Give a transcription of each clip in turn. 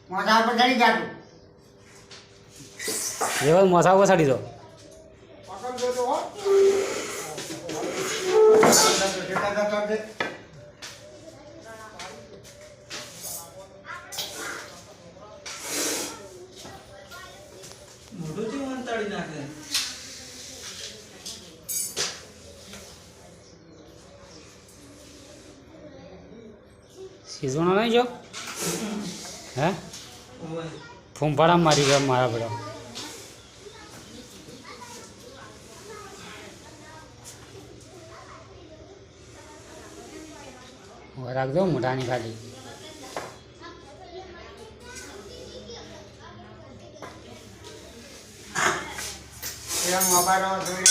મોઢા પર ચડી જાતું એવા મસા વસાડી દો પકડ દો તો હો મોઢું જેવું અંતાડી નાખે સીઝોનો નહીં જો હે ઓય ફૂંફાડા મારી ગયા મારા બધા રાખજો મોઢાની ખાલી એ મોબાઈલ જોઈ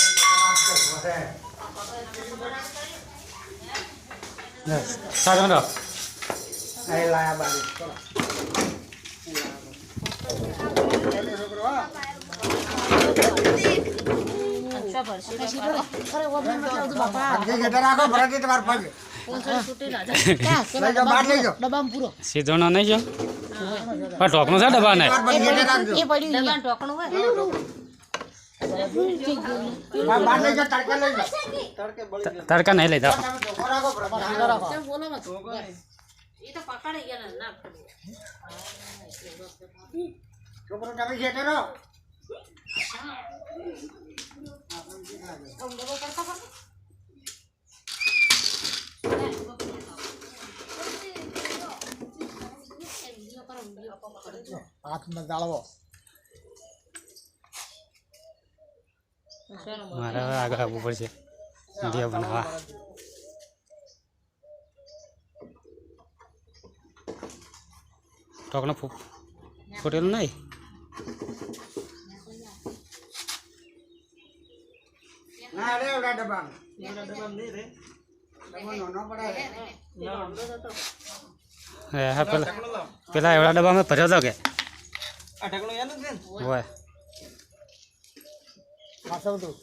બસ સારું રહો એ લાયા બારી ચલો સીધોનો નહીં જો પણ ઢોકણું છે ડબ્બા ને તડકા નહીં લઈ જાઓ છોકરો તમે ખેતર રહો હાથમાં જાળવો મારે હવે આગળ આવવું પડશે વિડીયો બનાવવા ઢોકણું ફૂટેલું નહીં ના રે ઓડા ડબ્બા એના ડબ્બા નહીં રે ડબ્બો નાનો પડે હા પેલા એવડા ડબ્બા મેં ભર્યો હતો કે આ ઢગલો એનું છે ને હોય પાછળ તું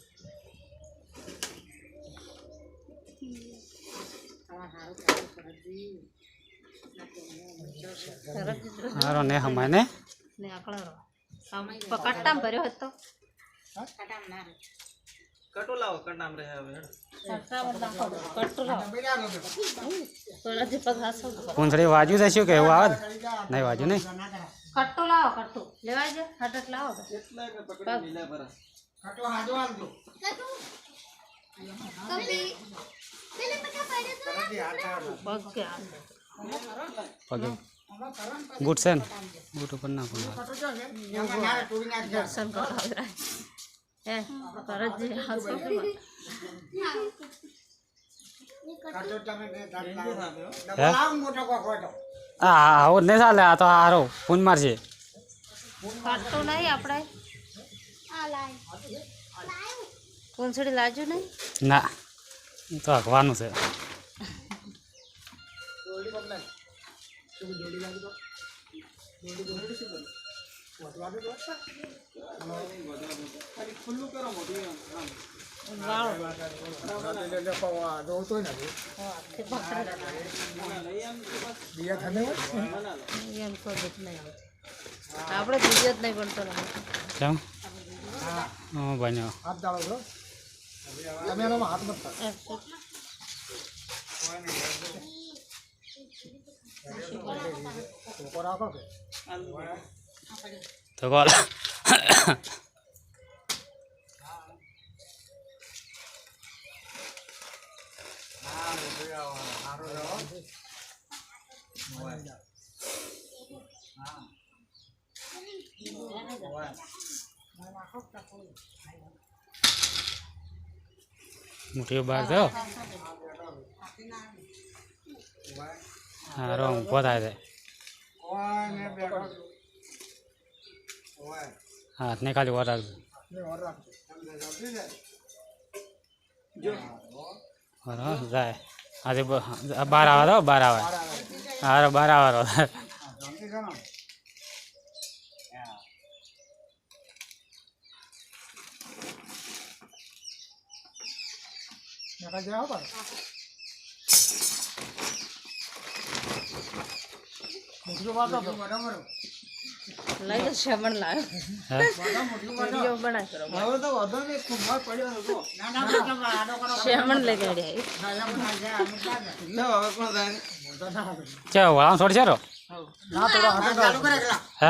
હારો ને હમાય ને કટ્ટામ ભર્યો હતો કટો લાવો કટામ રહે હવે પૂંછડી વાજુ છે શું કે એવું આવે નહીં વાજુ નહીં કટ્ટો લાવો કટ્ટો લેવાય છે હટટ લાવો કેટલા કે પકડી મિલા પર કાટો હાજો આલજો પગ કે પગે બૂટ છે ને બૂટ ઉપર ના પણ દર્શન કરાવરા હે કરજ હાસો કાટો તમે ને ડેન્જર આવે હો ડબ્બો લાવ મોટો કોક હોય તો હા આવો જ નહીં ચાલે આ તો હારો પૂન મારશે કટ્ટો નહીં આપણે પૂંછડી લાજુ નહીં ના એ તો હકવાનું છે જોડી બદલાય શું જોડી લાગી તો જોડી શું કરું વધવાનું તો ખાલી ખુલ્લું કરો મોઢું આમ વાળો જોતો નથી તે પકડે લઈ આમ તો બસ બીજા થને હોય બના લો એમ તો જ નહીં આવતી આપણે બીજો જ નહીં બનતો ને કેમ બન્યો હાથ દાળો છો તમે એનો હાથ મત કરો રાખો કે તો કોલ મોટી બહાર થયો હારો ઊભો થાય છે કોને બેઠો ઓય હાથને ખાલી વાર રાખજો ને ઓર રાખજો તમને જલ્દી જાય જો બરાબર જાય આજે બાર આવે તો બાર આવે હારો બાર આવે જલ્દી કરો નકા જાવ પર મુકજો વાતો બરાબર લઈ લો શમણ લાવ્યો હે વિડીયો બનાવ કરો હવે તો વધો ને ખૂબ માર પડ્યો હતો શમણ લઈ ગયા લે હવે કોણ જાય ચા વળાં છોડ છે રો ના થોડો હાથે ચાલુ કરે